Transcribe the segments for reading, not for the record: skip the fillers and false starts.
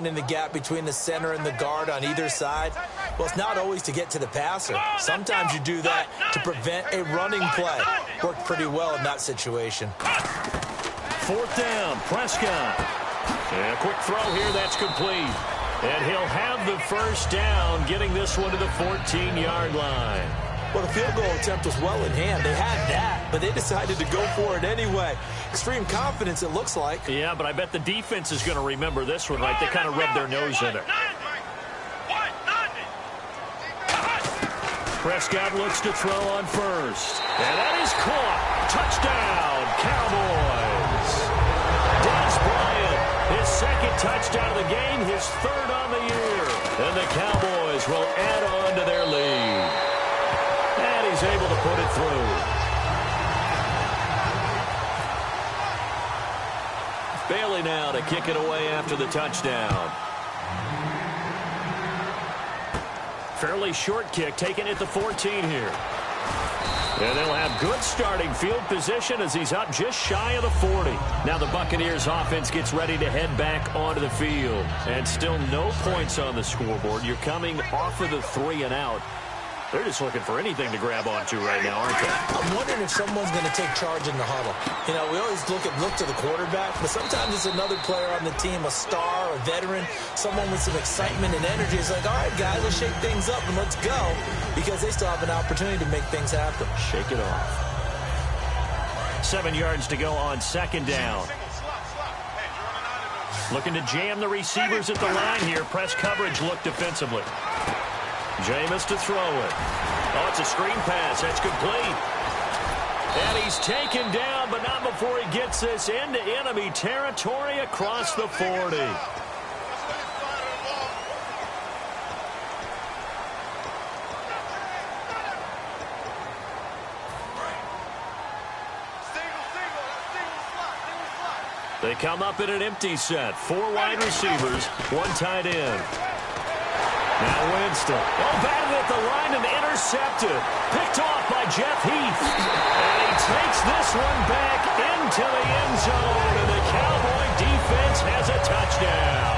in the gap between the center and the guard on either side? Well, it's not always to get to the passer. Sometimes you do that to prevent a running play. Worked pretty well in that situation. 4th down, Prescott. And a quick throw here, that's complete. And he'll have the first down, getting this one to the 14-yard line. Well, the field goal attempt was well in hand. They had that, but they decided to go for it anyway. Extreme confidence, it looks like. Yeah, but I bet the defense is going to remember this one, right? They kind of rubbed their nose in it. Prescott looks to throw on first. And that is caught. Touchdown, Cowboys. Dez Bryant, his second touchdown of the game, his 3rd on the year. And the Cowboys will add on to their lead. And he's able to put it through. Bailey now to kick it away after the touchdown. Fairly short kick, taken at the 14 here. And they'll have good starting field position as he's up just shy of the 40. Now the Buccaneers offense gets ready to head back onto the field. And still no points on the scoreboard. You're coming off of the 3 and out. They're just looking for anything to grab onto right now, aren't they? I'm wondering if someone's going to take charge in the huddle. You know, we always look to the quarterback, but sometimes it's another player on the team, a star, a veteran, someone with some excitement and energy. It's like, all right, guys, let's shake things up and let's go, because they still have an opportunity to make things happen. Shake it off. 7 yards to go on 2nd down. Looking to jam the receivers at the line here. Press coverage look defensively. Jameis to throw it. Oh, it's a screen pass. That's complete. And he's taken down, but not before he gets this into enemy territory across the 40. They come up in an empty set. 4 wide receivers, 1 tight end. Now Winston. Oh, batted at the line and intercepted. Picked off by Jeff Heath. And he takes this one back into the end zone. And the Cowboy defense has a touchdown.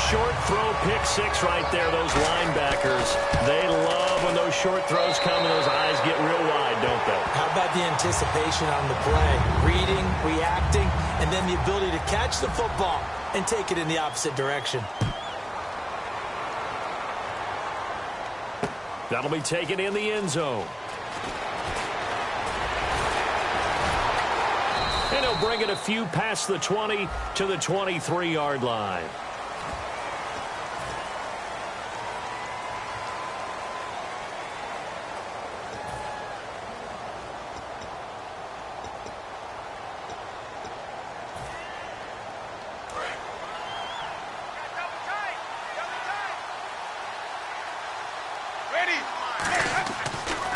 Short throw, pick 6 right there. Those linebackers, they love when those short throws come and those eyes get real wide, don't they? How about the anticipation on the play? Reading, reacting, and then the ability to catch the football and take it in the opposite direction. That'll be taken in the end zone. And he'll bring it a few past the 20 to the 23-yard line.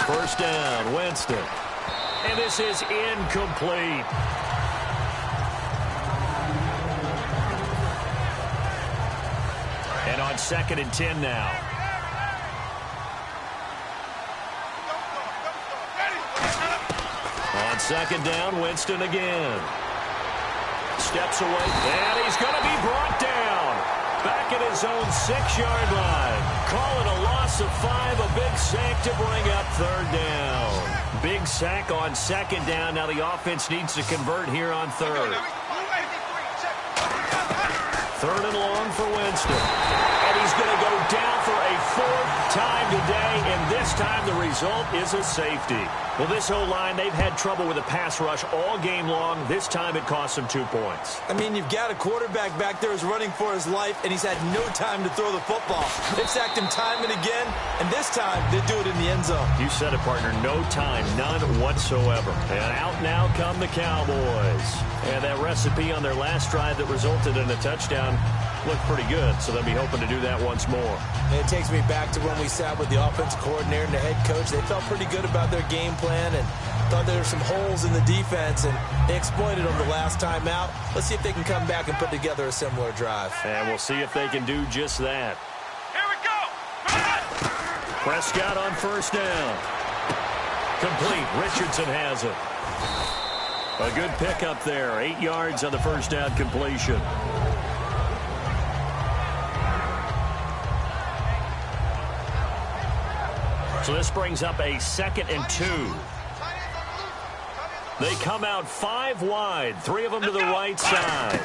First down, Winston. And this is incomplete. And on 2nd and 10 now. On 2nd down, Winston again. Steps away, and he's going to be brought down. Back at his own 6-yard line. Call it a loss of 5, a big sack to bring up 3rd down. Big sack on 2nd down. Now the offense needs to convert here on 3rd. 3rd and long for Winston. And he's going to go down for a 4th time today, and this time the result is a safety. Well, this O-line, they've had trouble with a pass rush all game long. This time it cost them 2 points. I mean, you've got a quarterback back there who's running for his life, and he's had no time to throw the football. They've sacked him time and again, and this time they do it in the end zone. You said it, partner. No time, none whatsoever. And out now come the Cowboys. And that recipe on their last drive that resulted in a touchdown looked pretty good, so they'll be hoping to do that once more. And it takes me back to when we sat with the offensive coordinator and the head coach. They felt pretty good about their game plan and thought there were some holes in the defense, and they exploited them the last time out. Let's see if they can come back and put together a similar drive. And we'll see if they can do just that. Here we go! Prescott on 1st down. Complete. Richardson has it. A good pickup there. 8 yards on the 1st down completion. So this brings up a 2nd and 2. They come out 5 wide, 3 of them to the right side.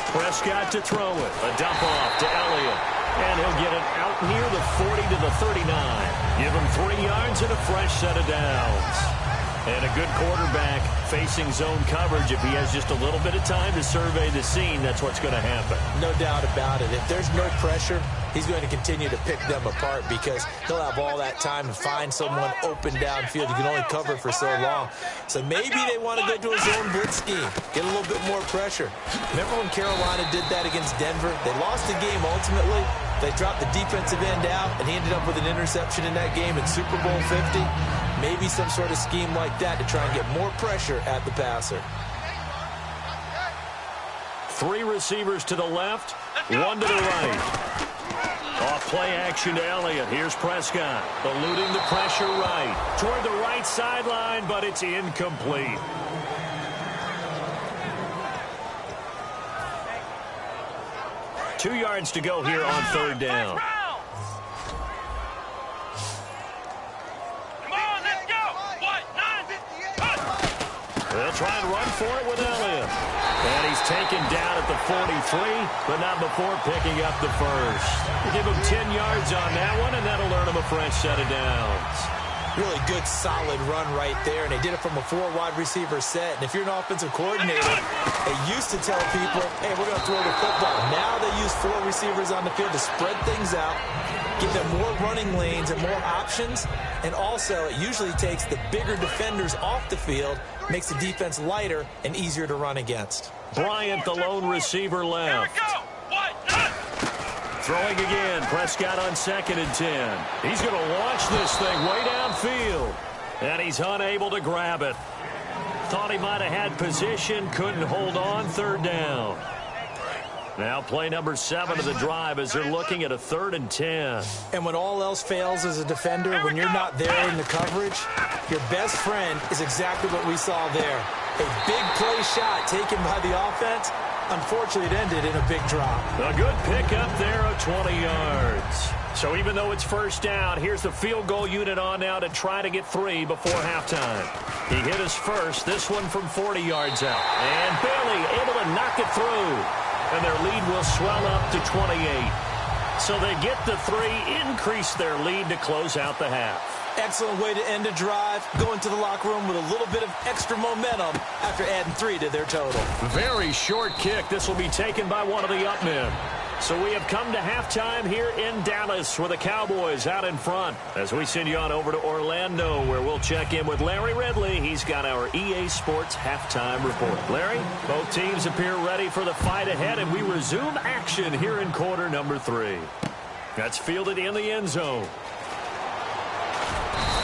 Prescott to throw it. A dump off to Elliott. And he'll get it out near the 40 to the 39. Give him 3 yards and a fresh set of downs. And a good quarterback facing zone coverage. If he has just a little bit of time to survey the scene, that's what's going to happen. No doubt about it. If there's no pressure, he's going to continue to pick them apart because he'll have all that time to find someone open downfield. You can only cover for so long. So maybe they want to go to a zone blitz scheme, get a little bit more pressure. Remember when Carolina did that against Denver? They lost the game ultimately. They dropped the defensive end out, and he ended up with an interception in that game in Super Bowl 50. Maybe some sort of scheme like that to try and get more pressure at the passer. 3 receivers to the left, 1 to the right. Off play action to Elliott. Here's Prescott. Eluding the pressure right. Toward the right sideline, but it's incomplete. Two yards to go here on 3rd down. They'll try and run for it with Elliott. And he's taken down at the 43, but not before picking up the first. Give him 10 yards on that one, and that'll earn him a fresh set of downs. Really good, solid run right there, and they did it from a 4 wide receiver set. And if you're an offensive coordinator, they used to tell people, hey, we're going to throw the football. Now they use 4 receivers on the field to spread things out, give them more running lanes and more options, and also it usually takes the bigger defenders off the field, makes the defense lighter and easier to run against. Bryant, the lone receiver left. Throwing again, Prescott on 2nd and 10. He's going to launch this thing way downfield, and he's unable to grab it. Thought he might have had position, couldn't hold on, 3rd down. Now play number 7 of the drive as they're looking at a 3rd and 10. And when all else fails as a defender, when you're not there in the coverage, your best friend is exactly what we saw there. A big play shot taken by the offense. Unfortunately, it ended in a big drop. A good pickup there of 20 yards. So even though it's 1st down, here's the field goal unit on now to try to get 3 before halftime. He hit his first, this one from 40 yards out. And Bailey able to knock it through. And their lead will swell up to 28. So they get the 3, increase their lead to close out the half. Excellent way to end a drive, going to the locker room with a little bit of extra momentum after adding 3 to their total. Very short kick. This will be taken by one of the up men. So we have come to halftime here in Dallas with the Cowboys out in front as we send you on over to Orlando where we'll check in with Larry Ridley. He's got our EA Sports halftime report. Larry, both teams appear ready for the fight ahead, and we resume action here in quarter number 3. That's fielded in the end zone.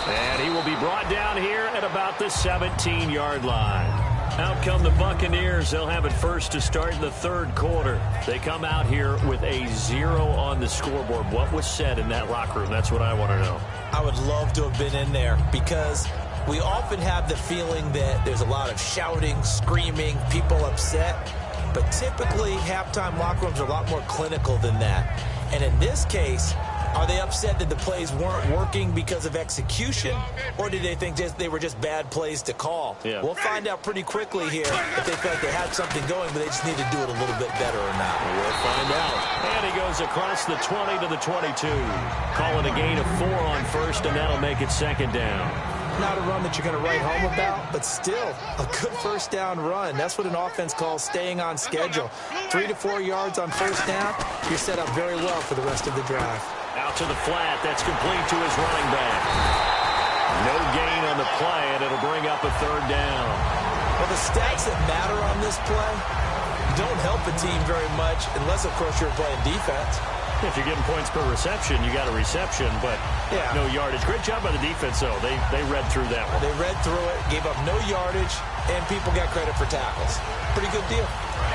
And he will be brought down here at about the 17-yard line. Out come the Buccaneers. They'll have it first to start in the 3rd quarter. They come out here with a 0 on the scoreboard. What was said in that locker room? That's what I want to know. I would love to have been in there because we often have the feeling that there's a lot of shouting, screaming, people upset. But typically, halftime locker rooms are a lot more clinical than that. And in this case, are they upset that the plays weren't working because of execution, or did they think they were just bad plays to call? Yeah. We'll find out pretty quickly here if they feel like they had something going, but they just need to do it a little bit better or not. We'll find out. And he goes across the 20 to the 22. Calling a gain of 4 on first, and that'll make it 2nd down. Not a run that you're going to write home about, but still a good 1st down run. That's what an offense calls staying on schedule. 3 to 4 yards on 1st down, you're set up very well for the rest of the drive. Out to the flat. That's complete to his running back. No gain on the play, and it'll bring up a 3rd down. Well, the stats that matter on this play don't help a team very much unless, of course, you're playing defense. If you're getting points per reception, you got a reception, but no yardage. Great job by the defense, though. They read through that one. They read through it, gave up no yardage, and people got credit for tackles. Pretty good deal.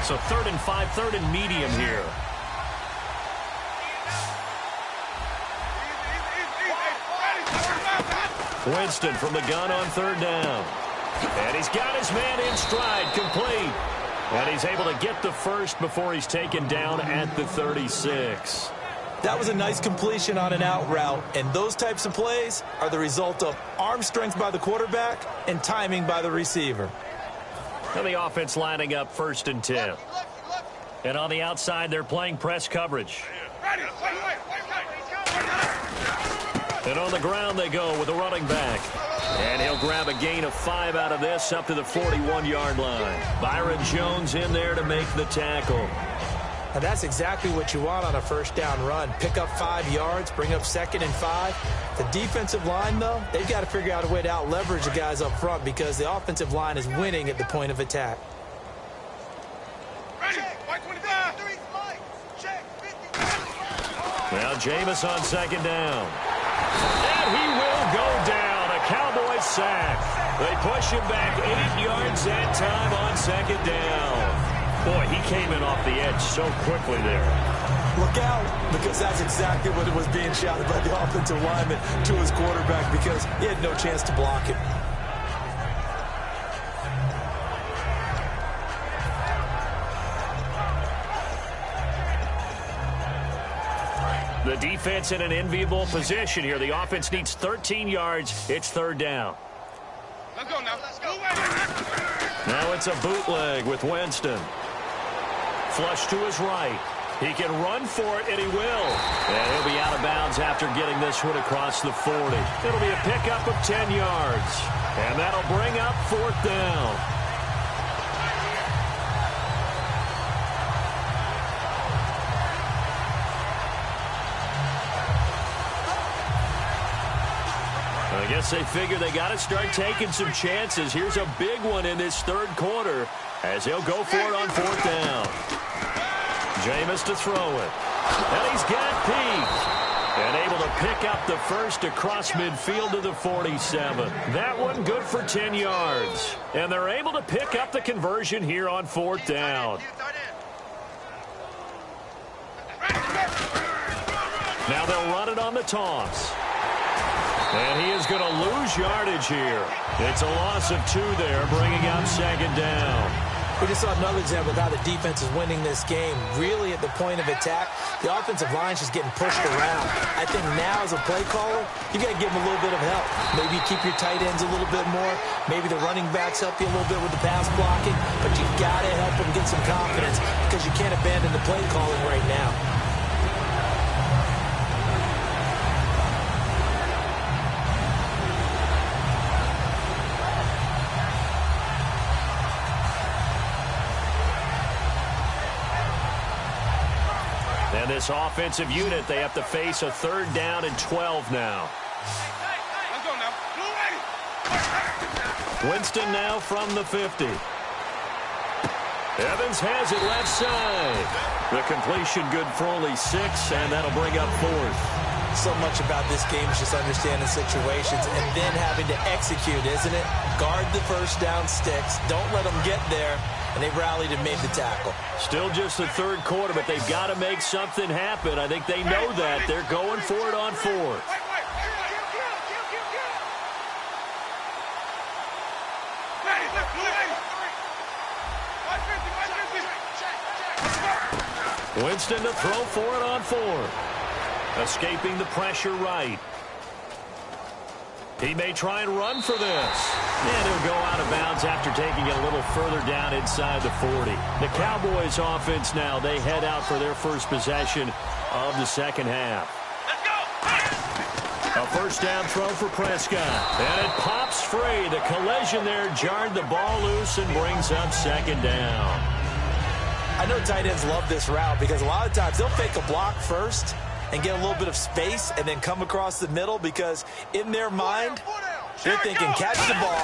So 3rd and 5, 3rd and medium here. Winston from the gun on 3rd down. And he's got his man in stride, complete. And he's able to get the first before he's taken down at the 36. That was a nice completion on an out route, and those types of plays are the result of arm strength by the quarterback and timing by the receiver. And the offense lining up 1st and 10. And on the outside, they're playing press coverage. And on the ground they go with a running back. And he'll grab a gain of 5 out of this up to the 41-yard line. Byron Jones in there to make the tackle. And that's exactly what you want on a first down run. Pick up 5 yards, bring up 2nd and 5. The defensive line, though, they've got to figure out a way to out-leverage the guys up front because the offensive line is winning at the point of attack. Now Jameis on 2nd down. And he will go down. A Cowboys sack. They push him back 8 yards that time on 2nd down. Boy, he came in off the edge so quickly there. Look out, because that's exactly what it was being shouted by the offensive lineman to his quarterback because he had no chance to block it. The defense in an enviable position here. The offense needs 13 yards. It's 3rd down. Let's go now. Let's go. Now it's a bootleg with Winston. Flush to his right. He can run for it, and he will. And he'll be out of bounds after getting this one across the 40. It'll be a pickup of 10 yards. And that'll bring up 4th down. I guess they figure they got to start taking some chances. Here's a big one in this 3rd quarter as he'll go for it on 4th down. Jameis to throw it. And he's got Pete. And able to pick up the first across midfield to the 47. That one good for 10 yards. And they're able to pick up the conversion here on 4th down. Now they'll run it on the toss. And he is going to lose yardage here. It's a loss of 2 there, bringing up 2nd down. We just saw another example of how the defense is winning this game. Really at the point of attack, the offensive line is just getting pushed around. I think now as a play caller, you got to give them a little bit of help. Maybe you keep your tight ends a little bit more. Maybe the running backs help you a little bit with the pass blocking. But you got to help them get some confidence because you can't abandon the play calling right now. And this offensive unit, they have to face a 3rd down and 12 now. Let's go now. Winston now from the 50. Evans has it left side. The completion good for only 6, and that'll bring up 4th. So much about this game is just understanding situations and then having to execute, isn't it? Guard the first down sticks. Don't let them get there. And they rallied and made the tackle. Still just the 3rd quarter, but they've got to make something happen. I think they know that. They're going for it on 4th. Winston to throw for it on 4th. Escaping the pressure right. He may try and run for this. And he'll go out of bounds after taking it a little further down inside the 40. The Cowboys offense now, they head out for their first possession of the 2nd half. A first down throw for Prescott. And it pops free. The collision there jarred the ball loose and brings up 2nd down. I know tight ends love this route because a lot of times they'll fake a block first and get a little bit of space and then come across the middle because in their mind, they're thinking catch the ball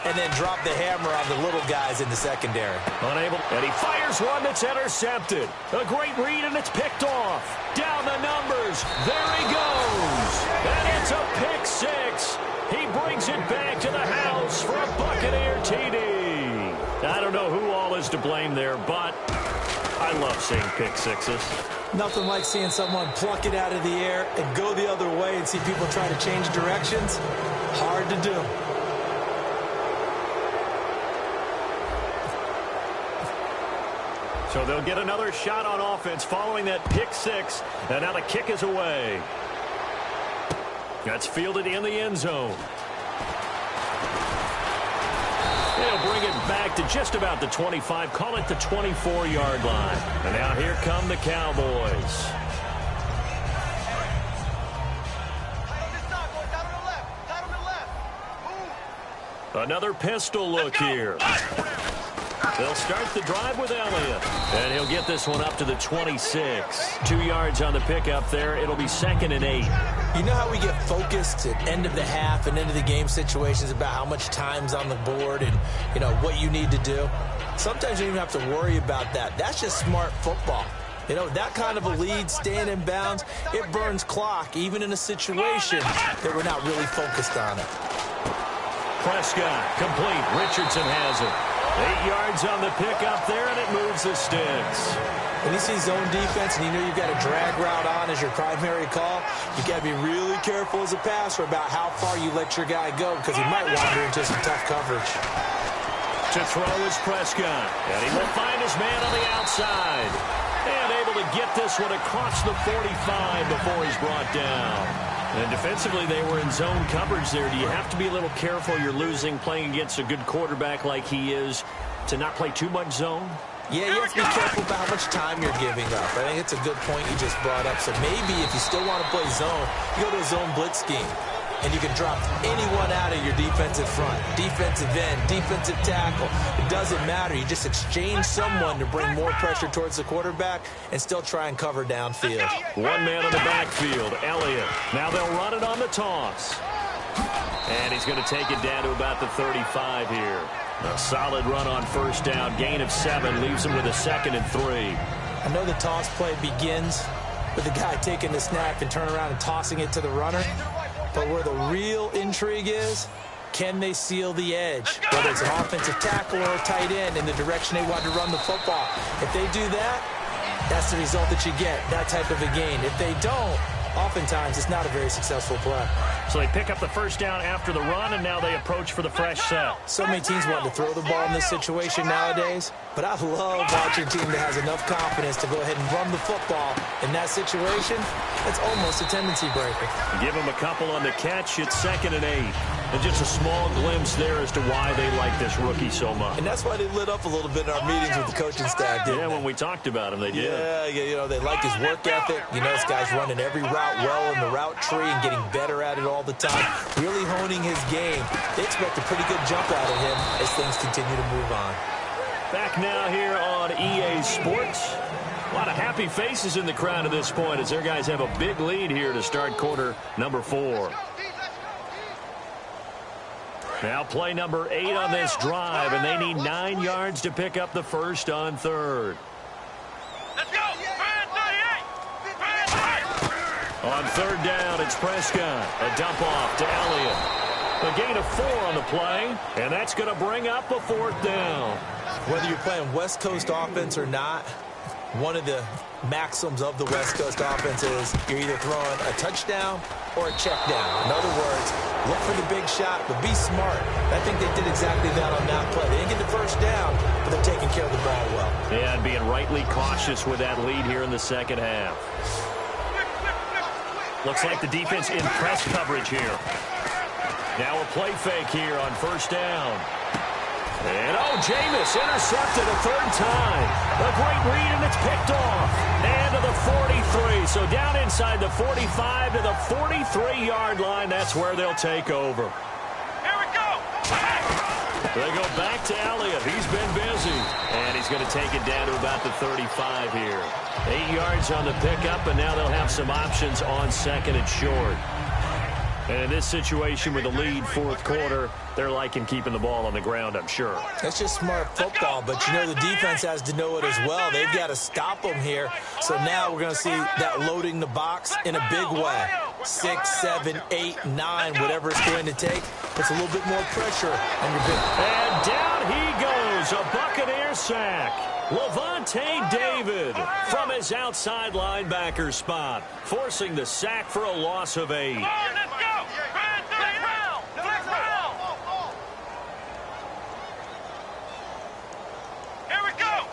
and then drop the hammer on the little guys in the secondary. Unable, and he fires one that's intercepted. A great read, and it's picked off. Down the numbers. There he goes. And it's a pick 6. He brings it back to the house for a Buccaneer TD. I don't know who all is to blame there, but I love seeing pick 6s. Nothing like seeing someone pluck it out of the air and go the other way and see people try to change directions. Hard to do. So they'll get another shot on offense following that pick six. And now the kick is away. That's fielded in the end zone. They'll bring it back to just about the 25. Call it the 24-yard line. And now here come the Cowboys. Another pistol look here. They'll start the drive with Elliott. And he'll get this one up to the 26. 2 yards on the pickup there. It'll be 2nd and 8. You know how we get focused at end of the half and end of the game situations about how much time's on the board and, you know, what you need to do? Sometimes you don't even have to worry about that. That's just smart football. You know, that kind of a lead, staying in bounds, it burns clock, even in a situation that we're not really focused on it. Prescott, complete. Richardson has it. 8 yards on the pickup there, and it moves the sticks. When you see zone defense and you know you've got a drag route on as your primary call, you've got to be really careful as a passer about how far you let your guy go because he might wander into some tough coverage. To throw is Prescott, and he will find his man on the outside. And able to get this one across the 45 before he's brought down. And defensively, they were in zone coverage there. Do you have to be a little careful? You're losing playing against a good quarterback like he is to not play too much zone? Yeah, you have to be careful about how much time you're giving up. I think it's a good point you just brought up. So maybe if you still want to play zone, you go to a zone blitz scheme. And you can drop anyone out of your defensive front, defensive end, defensive tackle. It doesn't matter. You just exchange someone to bring more pressure towards the quarterback and still try and cover downfield. One man on the backfield, Elliott. Now they'll run it on the toss. And he's going to take it down to about the 35 here. A solid run on first down. Gain of 7 leaves him with a 2nd and 3. I know the toss play begins with the guy taking the snap and turning around and tossing it to the runner. But where the real intrigue is, can they seal the edge? Whether it's an offensive tackle or a tight end in the direction they want to run the football. If they do that, that's the result that you get, that type of a gain. If they don't, oftentimes it's not a very successful play. So they pick up the first down after the run, and now they approach for the fresh set. So many teams want to throw the ball in this situation nowadays, but I love watching a team that has enough confidence to go ahead and run the football in that situation. It's almost a tendency breaker. Give them a couple on the catch. It's 2nd and 8. And just a small glimpse there as to why they like this rookie so much. And that's why they lit up a little bit in our meetings with the coaching staff, didn't they? When we talked about him, they did. Yeah, you know, they like his work ethic. You know, this guy's running every route well in the route tree and getting better at it all the time, really honing his game. They expect a pretty good jump out of him as things continue to move on. Back now here on EA Sports. A lot of happy faces in the crowd at this point as their guys have a big lead here to start quarter number 4. Now play number 8 on this drive, and they need 9 yards to pick up the first on 3rd. Let's go! On 3rd down, it's Prescott. A dump off to Elliott. A gain of 4 on the play, and that's going to bring up a 4th down. Whether you're playing West Coast offense or not, one of the maxims of the West Coast offense is you're either throwing a touchdown or a check down. In other words, look for the big shot, but be smart. I think they did exactly that on that play. They didn't get the first down, but they're taking care of the ball well. Yeah, and being rightly cautious with that lead here in the second half. Looks like the defense in press coverage here. Now a play fake here on first down. And, Jameis intercepted a 3rd time. A great read, and it's picked off. And to the 43. So down inside the 45 to the 43-yard line. That's where they'll take over. Here we go! They go back to Elliott. He's been busy. And he's going to take it down to about the 35 here. 8 yards on the pickup, and now they'll have some options on 2nd and short. And in this situation with a lead 4th quarter, they're liking keeping the ball on the ground, I'm sure. That's just smart football, but you know the defense has to know it as well. They've got to stop them here. So now we're going to see that loading the box in a big way. 6, 7, 8, 9, whatever it's going to take. Puts a little bit more pressure on your big. And down he goes, a Buccaneer sack. Levante David from his outside linebacker spot, forcing the sack for a loss of 8. Let's go! Here we go!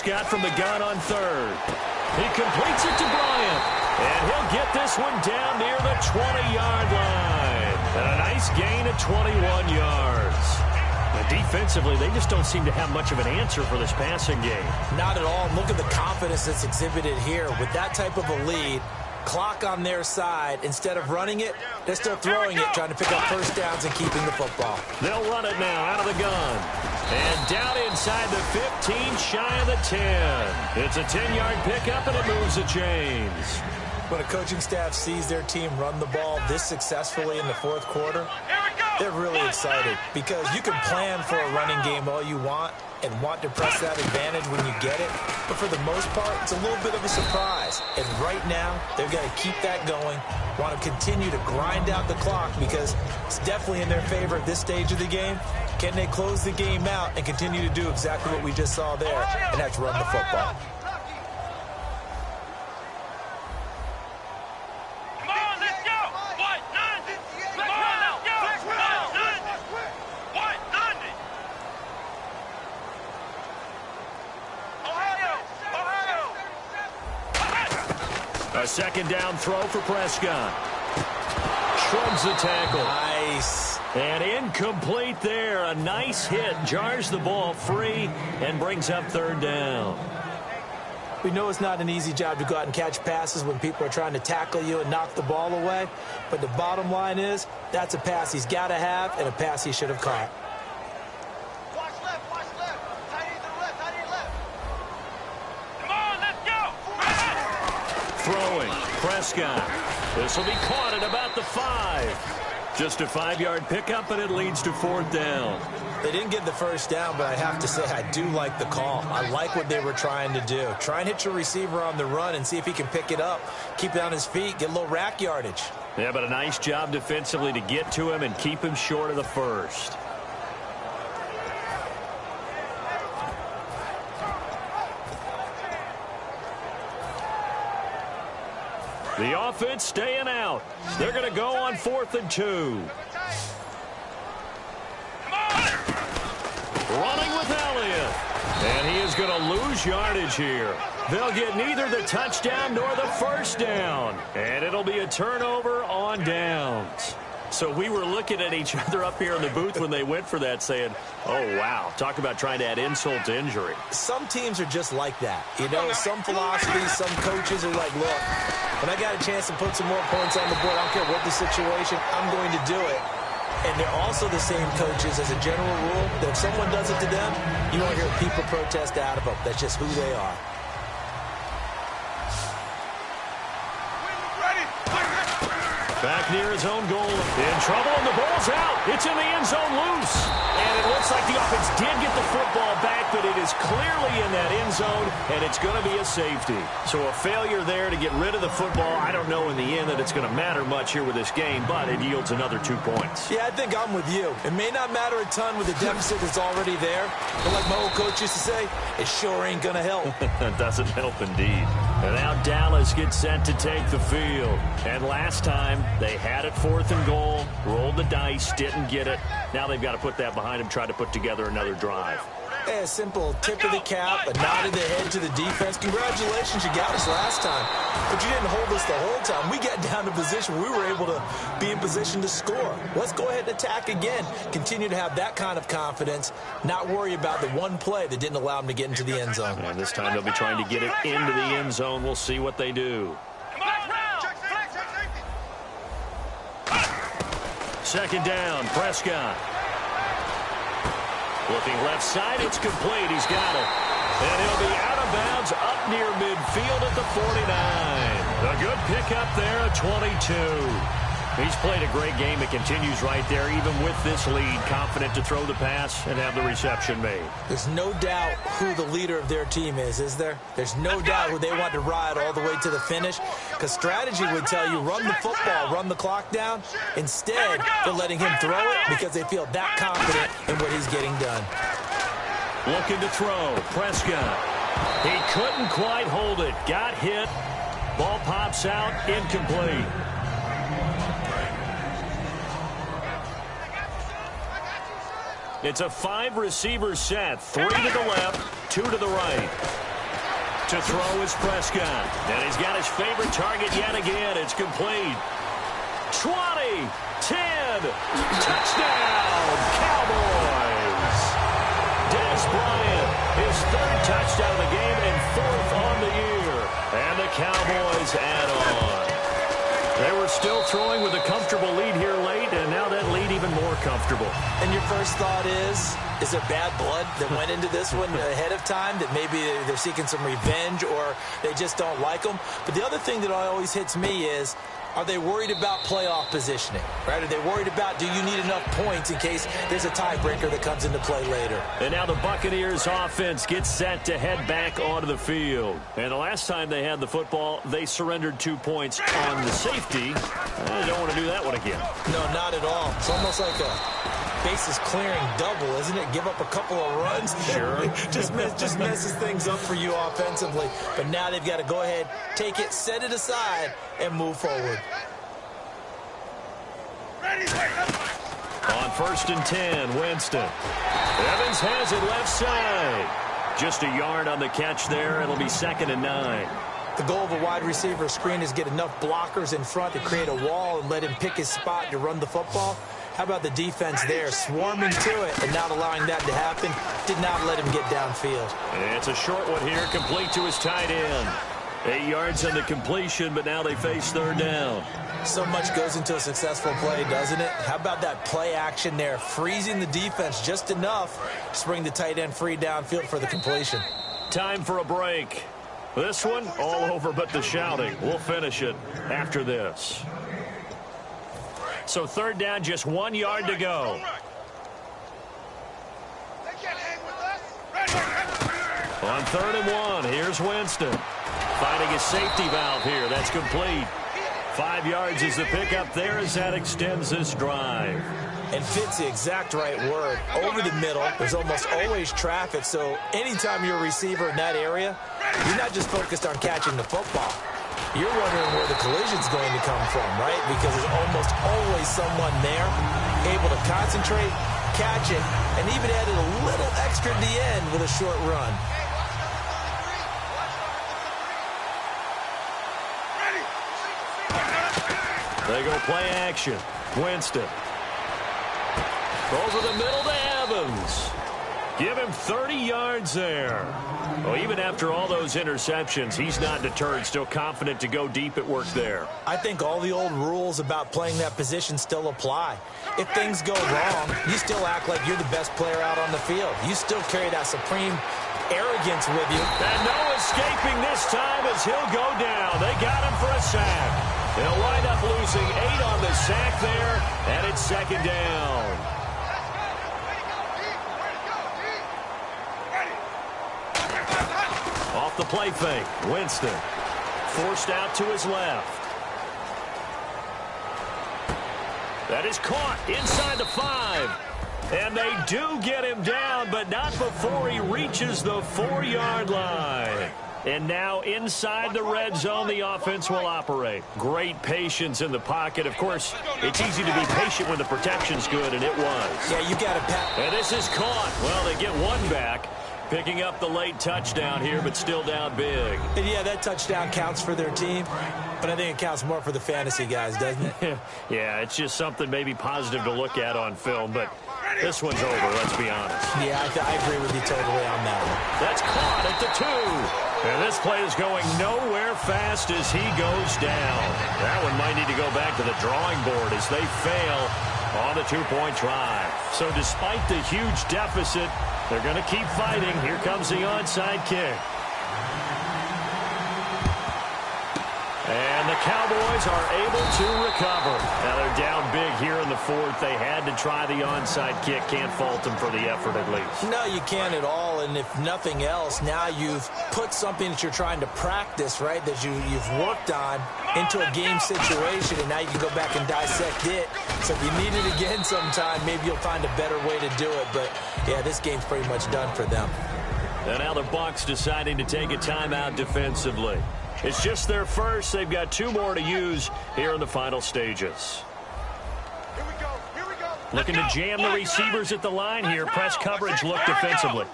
Prescott from the gun on third. He completes it to Bryant. And he'll get this one down near the 20-yard line. And a nice gain of 21 yards. And defensively, they just don't seem to have much of an answer for this passing game. Not at all. Look at the confidence that's exhibited here. With that type of a lead, clock on their side, instead of running it, they're still throwing it, trying to pick up first downs and keeping the football. They'll run it now out of the gun. And down inside the 15, shy of the 10. It's a 10-yard pickup, and it moves the chains. When a coaching staff sees their team run the ball this successfully in the fourth quarter, they're really excited, because you can plan for a running game all you want and want to press that advantage when you get it. But for the most part, it's a little bit of a surprise. And right now, they've got to keep that going, want to continue to grind out the clock, because it's definitely in their favor at this stage of the game. Can they close the game out and continue to do exactly what we just saw there, and that's run the football? A second down throw for Prescott. Shrugs the tackle. Nice. And incomplete there. A nice hit. Jars the ball free and brings up third down. We know it's not an easy job to go out and catch passes when people are trying to tackle you and knock the ball away. But the bottom line is, that's a pass he's got to have and a pass he should have caught. Watch left, tight end to the left, tight end left. Come on, let's go. Throwing, Prescott. This will be caught at about the 5. Just a 5-yard pickup, and it leads to fourth down. They didn't get the first down, but I have to say I do like the call. I like what they were trying to do. Try and hit your receiver on the run and see if he can pick it up, keep it on his feet, get a little rack yardage. Yeah, but a nice job defensively to get to him and keep him short of the first. The offense staying out. They're going to go on 4th and 2. Running with Elliott. And he is going to lose yardage here. They'll get neither the touchdown nor the first down. And it'll be a turnover on downs. So we were looking at each other up here in the booth when they went for that, saying, oh, wow, talk about trying to add insult to injury. Some teams are just like that. You know, some philosophies, some coaches are like, look, when I got a chance to put some more points on the board, I don't care what the situation, I'm going to do it. And they're also the same coaches, as a general rule, that if someone does it to them, you won't hear people protest out of them. That's just who they are. Back near his own goal. In trouble, and the ball's out. It's in the end zone loose. And it looks like the offense did get the football back, but it is clearly in that end zone, and it's going to be a safety. So a failure there to get rid of the football. I don't know in the end that it's going to matter much here with this game, but it yields another 2 points. Yeah, I think I'm with you. It may not matter a ton with the deficit that's already there, but like my old coach used to say, it sure ain't going to help. That doesn't help indeed. And now Dallas gets set to take the field. And last time, they had it 4th and goal, rolled the dice, didn't get it. Now they've got to put that behind them, try to put together another drive. Hey, a simple tip of the cap, a nod of the head to the defense. Congratulations, you got us last time. But you didn't hold us the whole time. We got down to position where we were able to be in position to score. Let's go ahead and attack again. Continue to have that kind of confidence, not worry about the one play that didn't allow them to get into the end zone. And this time they'll be trying to get it into the end zone. We'll see what they do. Second down, Prescott. Looking left side, it's complete. He's got it. And he'll be out of bounds up near midfield at the 49. A good pickup there at 22. He's played a great game. It continues right there, even with this lead. Confident to throw the pass and have the reception made. There's no doubt who the leader of their team is there? There's no doubt who they want to ride all the way to the finish. Because strategy would tell you, run the football, run the clock down. Instead, they're letting him throw it because they feel that confident in what he's getting done. Looking to throw. Prescott. He couldn't quite hold it. Got hit. Ball pops out. Incomplete. It's a 5-receiver set. 3 to the left, 2 to the right. To throw is Prescott. And he's got his favorite target yet again. It's complete. 20, 10, touchdown, Cowboys. Dennis Bryant, his third touchdown of the game and fourth on the year. And the Cowboys add on. They were still throwing with a comfortable lead here late, and now that lead even more comfortable. And your first thought is there bad blood that went into this one ahead of time, that maybe they're seeking some revenge or they just don't like them? But the other thing that always hits me is, are they worried about playoff positioning, right? Are they worried about, do you need enough points in case there's a tiebreaker that comes into play later? And now the Buccaneers offense gets set to head back onto the field. And the last time they had the football, they surrendered 2 points on the safety. They don't want to do that one again. No, not at all. It's almost like a bases clearing double, isn't it? Give up a couple of runs. Sure. just messes things up for you offensively. But now they've got to go ahead, take it, set it aside, and move forward. On 1st and 10, Winston. Evans has it left side. Just a yard on the catch there. It'll be 2nd and 9. The goal of a wide receiver screen is get enough blockers in front to create a wall and let him pick his spot to run the football. How about the defense there, swarming to it and not allowing that to happen? Did not let him get downfield. It's a short one here, complete to his tight end. 8 yards on the completion, but now they face 3rd down. So much goes into a successful play, doesn't it? How about that play action there, freezing the defense just enough to bring the tight end free downfield for the completion. Time for a break. This one, all over but the shouting. We'll finish it after this. So 3rd down, just 1 yard to go. On 3rd and 1, here's Winston. Finding a safety valve here. That's complete. 5 yards is the pickup there as that extends this drive. And fits the exact right word. Over the middle, there's almost always traffic, so anytime you're a receiver in that area, you're not just focused on catching the football. You're wondering where the collision's going to come from, right? Because there's almost always someone there able to concentrate, catch it, and even added a little extra at the end with a short run. They go play action. Winston. Over the middle to Evans. Give him 30 yards there. Well, even after all those interceptions, he's not deterred, still confident to go deep at work there. I think all the old rules about playing that position still apply. If things go wrong, you still act like you're the best player out on the field. You still carry that supreme arrogance with you. And no escaping this time as he'll go down. They got him for a sack. They'll wind up losing 8 on the sack there, and it's 2nd down. Off the play fake, Winston. Forced out to his left. That is caught inside the 5. And they do get him down, but not before he reaches the 4-yard line. And now inside the red zone, the offense will operate. Great patience in the pocket. Of course, it's easy to be patient when the protection's good, and it was. Yeah, you got to pat. And this is caught. Well, they get one back. Picking up the late touchdown here, but still down big. And yeah, that touchdown counts for their team, but I think it counts more for the fantasy guys, doesn't it? Yeah, it's just something maybe positive to look at on film, but this one's over, let's be honest. Yeah, I agree with you totally on that one. That's caught at the 2. And this play is going nowhere fast as he goes down. That one might need to go back to the drawing board as they fail on the 2-point try. So despite the huge deficit, they're going to keep fighting. Here comes the onside kick. And the Cowboys are able to recover. Now they're down big here in the 4th. They had to try the onside kick. Can't fault them for the effort at least. No, you can't at all. And if nothing else, now you've put something that you're trying to practice, right, that you've worked on into a game situation, and now you can go back and dissect it. So if you need it again sometime, maybe you'll find a better way to do it. But, yeah, this game's pretty much done for them. And now the Bucs deciding to take a timeout defensively. It's just their first. They've got 2 more to use here in the final stages. Here we go. Here we go. Looking to jam the receivers at the line here. Press coverage look defensively.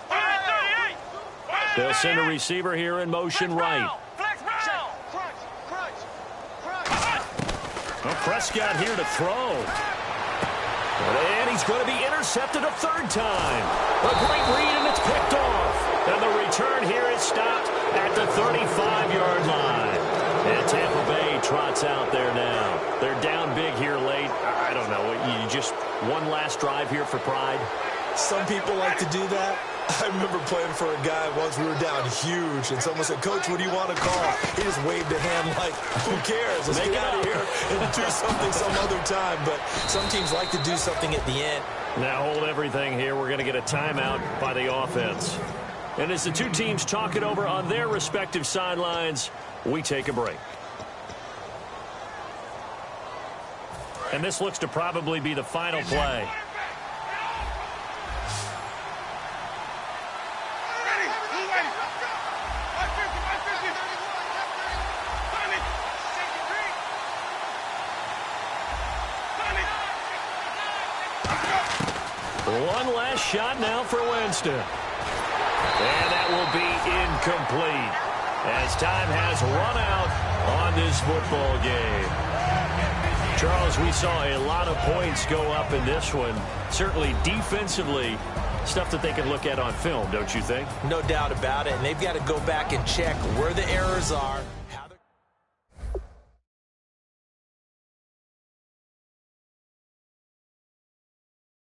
They'll send a receiver here in motion right. Flex round. Crunch. Well, Prescott here to throw. And he's going to be intercepted a third time. A great read, and it's picked off. And the return here is stopped at the 35-yard line. And Tampa Bay trots out there now. They're down big here late. I don't know. You just one last drive here for pride. Some people like to do that. I remember playing for a guy once. We were down huge, and someone said, "Coach, what do you want to call?" He just waved a hand like, "Who cares? Let's get out of here and do something some other time." But some teams like to do something at the end. Now hold everything here. We're going to get a timeout by the offense. And as the two teams talk it over on their respective sidelines, we take a break. And this looks to probably be the final play. One last shot now for Winston. And that will be incomplete as time has run out on this football game. Charles, we saw a lot of points go up in this one. Certainly defensively, stuff that they can look at on film, don't you think? No doubt about it. And they've got to go back and check where the errors are.